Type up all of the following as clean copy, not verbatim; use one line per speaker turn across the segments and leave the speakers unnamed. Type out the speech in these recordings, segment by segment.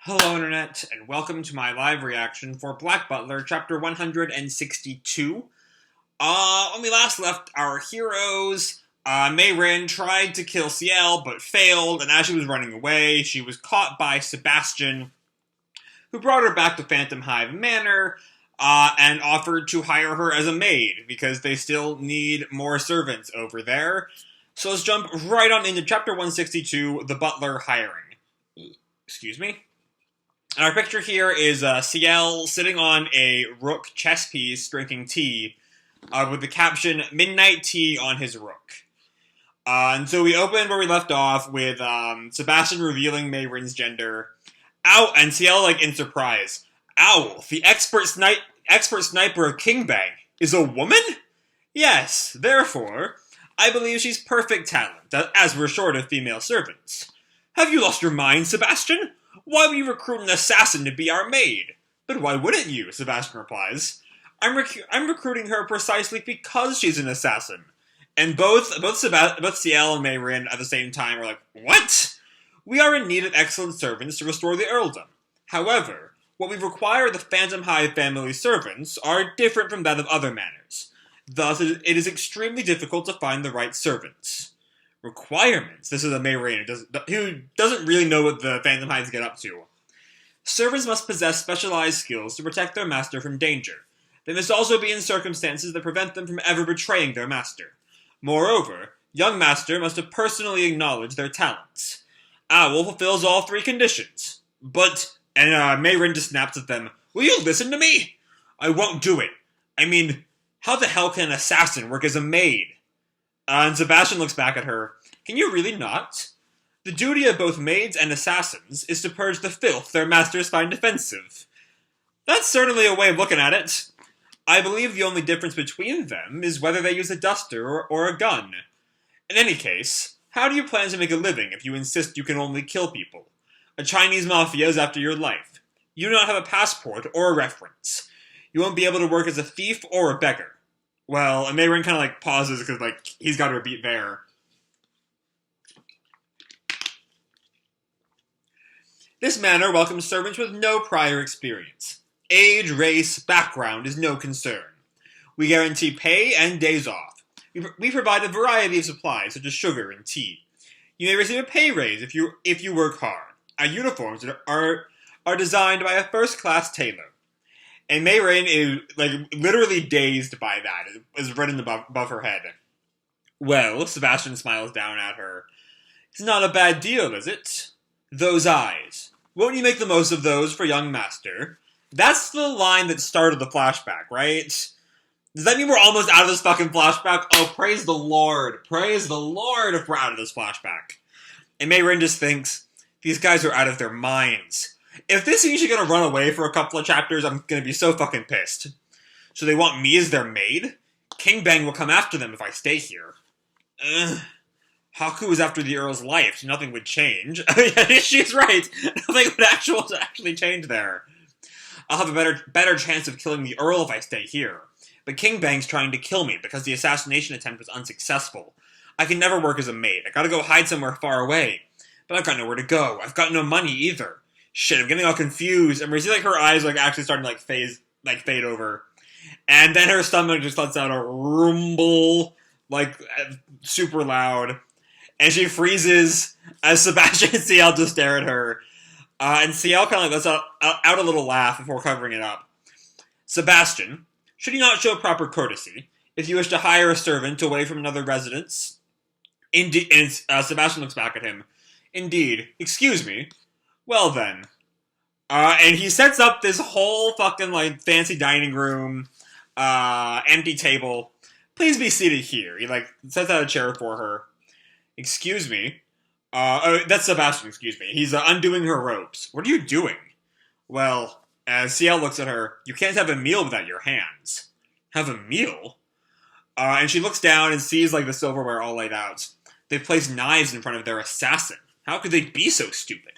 Hello, Internet, and welcome to my live reaction for Black Butler, chapter 162. When we last left our heroes, Mey-Rin tried to kill Ciel, but failed, and as she was running away, she was caught by Sebastian, who brought her back to Phantom Hive Manor, and offered to hire her as a maid, because they still need more servants over there. So let's jump right on into chapter 162, the Butler hiring. Excuse me. And our picture here is Ciel sitting on a rook chess piece drinking tea with the caption, "Midnight Tea on his rook." And so we opened where we left off with Sebastian revealing Mey-Rin's gender. Ow! And Ciel, in surprise. Owl, the expert sniper of King Bang, is a woman? Yes, therefore, I believe she's perfect talent, as we're short of female servants. Have you lost your mind, Sebastian? Why would you recruit an assassin to be our maid? But why wouldn't you? Sebastian replies. I'm recruiting her precisely because she's an assassin. And both Ciel and Mey-Rin at the same time are like, what? We are in need of excellent servants to restore the earldom. However, what we require of the Phantom Hive family servants are different from that of other manors. Thus, it is extremely difficult to find the right servants. Requirements. This is a Mey-Rin who doesn't really know what the Phantom Hives get up to. Servants must possess specialized skills to protect their master from danger. They must also be in circumstances that prevent them from ever betraying their master. Moreover, young master must have personally acknowledged their talents. Owl fulfills all three conditions. But, and Mey-Rin just snaps at them, will you listen to me? I won't do it. I mean, how the hell can an assassin work as a maid? And Sebastian looks back at her. Can you really not? The duty of both maids and assassins is to purge the filth their masters find offensive. That's certainly a way of looking at it. I believe the only difference between them is whether they use a duster or a gun. In any case, how do you plan to make a living if you insist you can only kill people? A Chinese mafia is after your life. You do not have a passport or a reference. You won't be able to work as a thief or a beggar. Well, and Mey-Rin kind of pauses because he's got her beat there. This manor welcomes servants with no prior experience. Age, race, background is no concern. We guarantee pay and days off. We provide a variety of supplies such as sugar and tea. You may receive a pay raise if you work hard. Our uniforms are designed by a first-class tailor. And Mey-Rin is, literally dazed by that. It is written above her head. Well, Sebastian smiles down at her. It's not a bad deal, is it? Those eyes. Won't you make the most of those for young master? That's the line that started the flashback, right? Does that mean we're almost out of this fucking flashback? Oh, praise the Lord. Praise the Lord if we're out of this flashback. And Mey-Rin just thinks, these guys are out of their minds. If this means you're gonna run away for a couple of chapters, I'm gonna be so fucking pissed. So they want me as their maid? King Bang will come after them if I stay here. Haku is after the Earl's life, so nothing would change. She's right. Nothing would actually change there. I'll have a better chance of killing the Earl if I stay here. But King Bang's trying to kill me because the assassination attempt was unsuccessful. I can never work as a maid. I gotta go hide somewhere far away. But I've got nowhere to go. I've got no money either. Shit, I'm getting all confused. And we see her eyes actually starting to fade over. And then her stomach just lets out a rumble, super loud. And she freezes as Sebastian and Ciel just stare at her. And Ciel kind of lets out a little laugh before covering it up. Sebastian, should you not show proper courtesy if you wish to hire a servant away from another residence? Indeed, and Sebastian looks back at him. Indeed. Excuse me. Well then. And he sets up this whole fucking, fancy dining room, empty table. Please be seated here. He, sets out a chair for her. Excuse me. That's Sebastian, excuse me. He's undoing her robes. What are you doing? Well, as Ciel looks at her, you can't have a meal without your hands. Have a meal? And she looks down and sees, the silverware all laid out. They've placed knives in front of their assassin. How could they be so stupid?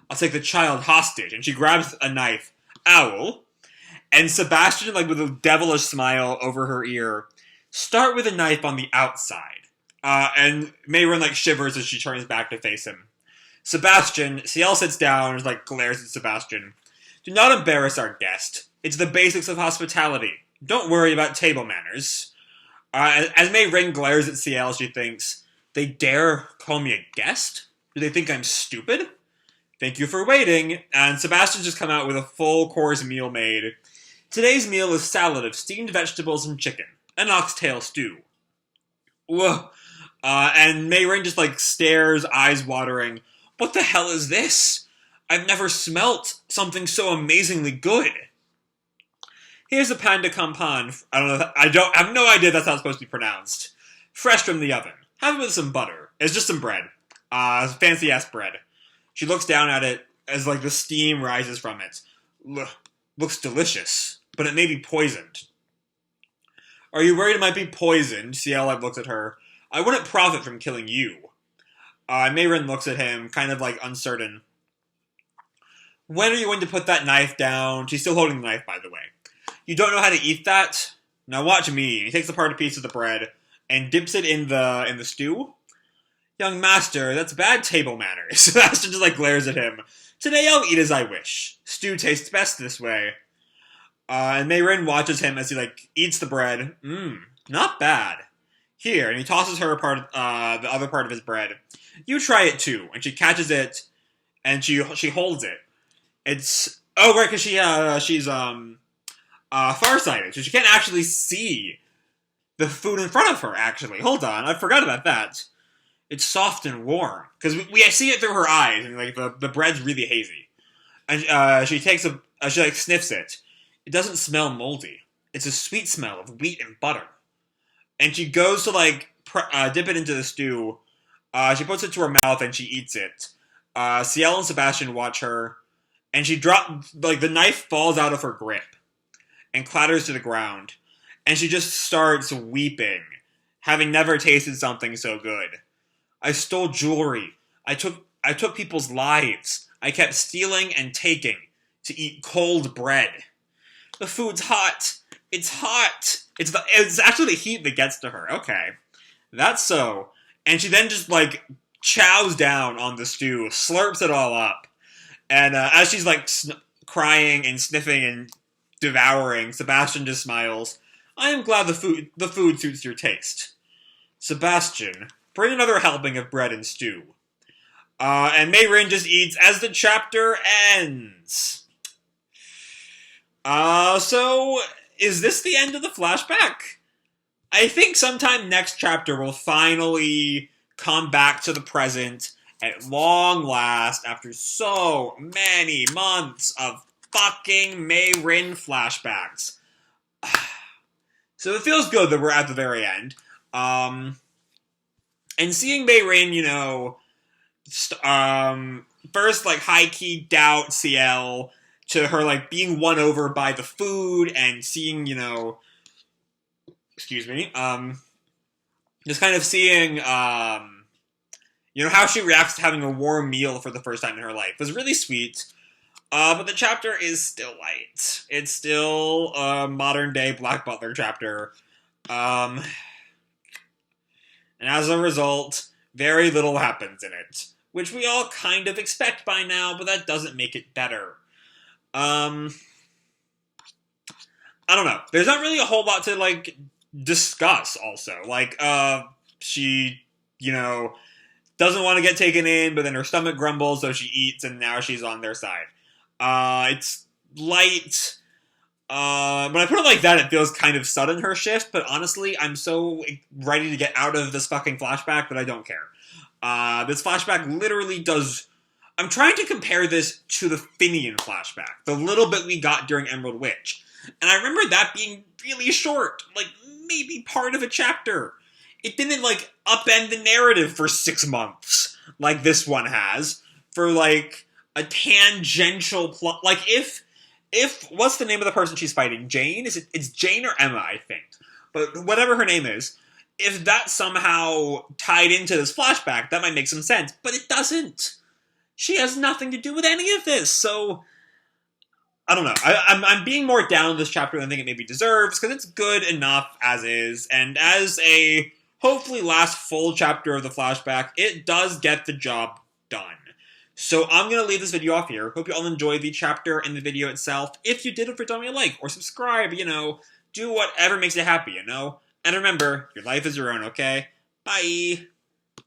I'll take the child hostage. And she grabs a knife. Owl. And Sebastian, with a devilish smile over her ear, start with a knife on the outside. And Mey-Rin, shivers as she turns back to face him. Ciel sits down and glares at Sebastian. Do not embarrass our guest. It's the basics of hospitality. Don't worry about table manners. As Mey-Rin glares at Ciel, she thinks, they dare call me a guest? Do they think I'm stupid? Thank you for waiting. And Sebastian's just come out with a full course meal made. Today's meal is salad of steamed vegetables and chicken. An oxtail stew. Whoa. And Mey-Rin just stares, eyes watering. What the hell is this? I've never smelt something so amazingly good. Here's a pain de campagne. I have no idea that's how it's supposed to be pronounced. Fresh from the oven. Have it with some butter. It's just some bread. Fancy ass bread. She looks down at it as the steam rises from it. Looks delicious, but it may be poisoned. Are you worried it might be poisoned? Ciel looks at her. I wouldn't profit from killing you. Mey-Rin looks at him, kind of uncertain. When are you going to put that knife down? She's still holding the knife, by the way. You don't know how to eat that? Now watch me. He takes apart a piece of the bread and dips it in the stew. Young master, that's bad table manners. Sebastian just glares at him. Today I'll eat as I wish. Stew tastes best this way. And Mey-Rin watches him as he eats the bread. Not bad. Here, and he tosses her the other part of his bread. You try it too. And she catches it, and she holds it. It's right, because she's farsighted, so she can't actually see the food in front of her. Actually, hold on, I forgot about that. It's soft and warm because we see it through her eyes, and the bread's really hazy. And she takes she sniffs it. It doesn't smell moldy. It's a sweet smell of wheat and butter. And she goes to dip it into the stew. She puts it to her mouth and she eats it. Ciel and Sebastian watch her, and she the knife falls out of her grip and clatters to the ground. And she just starts weeping, having never tasted something so good. I stole jewelry. I took people's lives. I kept stealing and taking to eat cold bread. The food's hot. It's hot. It's actually the heat that gets to her. Okay. That's so. And she then just chows down on the stew, slurps it all up. And as she's crying and sniffing and devouring, Sebastian just smiles. I am glad the food suits your taste. Sebastian, bring another helping of bread and stew. And Mey-Rin just eats as the chapter ends. So, is this the end of the flashback? I think sometime next chapter we'll finally come back to the present at long last after so many months of fucking Mey-Rin flashbacks. So it feels good that we're at the very end. And seeing Mey-Rin, first high-key doubt Ciel to her being won over by the food and seeing, excuse me, just kind of seeing, how she reacts to having a warm meal for the first time in her life was really sweet. But the chapter is still light. It's still a modern-day Black Butler chapter. And as a result, very little happens in it, which we all kind of expect by now, but that doesn't make it better. I don't know. There's not really a whole lot to, discuss, also. She, doesn't want to get taken in, but then her stomach grumbles, so she eats, and now she's on their side. It's light. When I put it like that, it feels kind of sudden, her shift, but honestly, I'm so ready to get out of this fucking flashback that I don't care. This flashback literally does... I'm trying to compare this to the Finian flashback, the little bit we got during Emerald Witch. And I remember that being really short, maybe part of a chapter. It didn't, upend the narrative for 6 months, like this one has, for, a tangential plot. If what's the name of the person she's fighting? Jane? It's Jane or Emma, I think. But whatever her name is, if that somehow tied into this flashback, that might make some sense. But it doesn't. She has nothing to do with any of this, so... I don't know. I'm being more down on this chapter than I think it maybe deserves, because it's good enough as is, and as a hopefully last full chapter of the flashback, it does get the job done. So I'm going to leave this video off here. Hope you all enjoyed the chapter and the video itself. If you did, don't forget to me a like or subscribe, do whatever makes you happy, And remember, your life is your own, okay? Bye!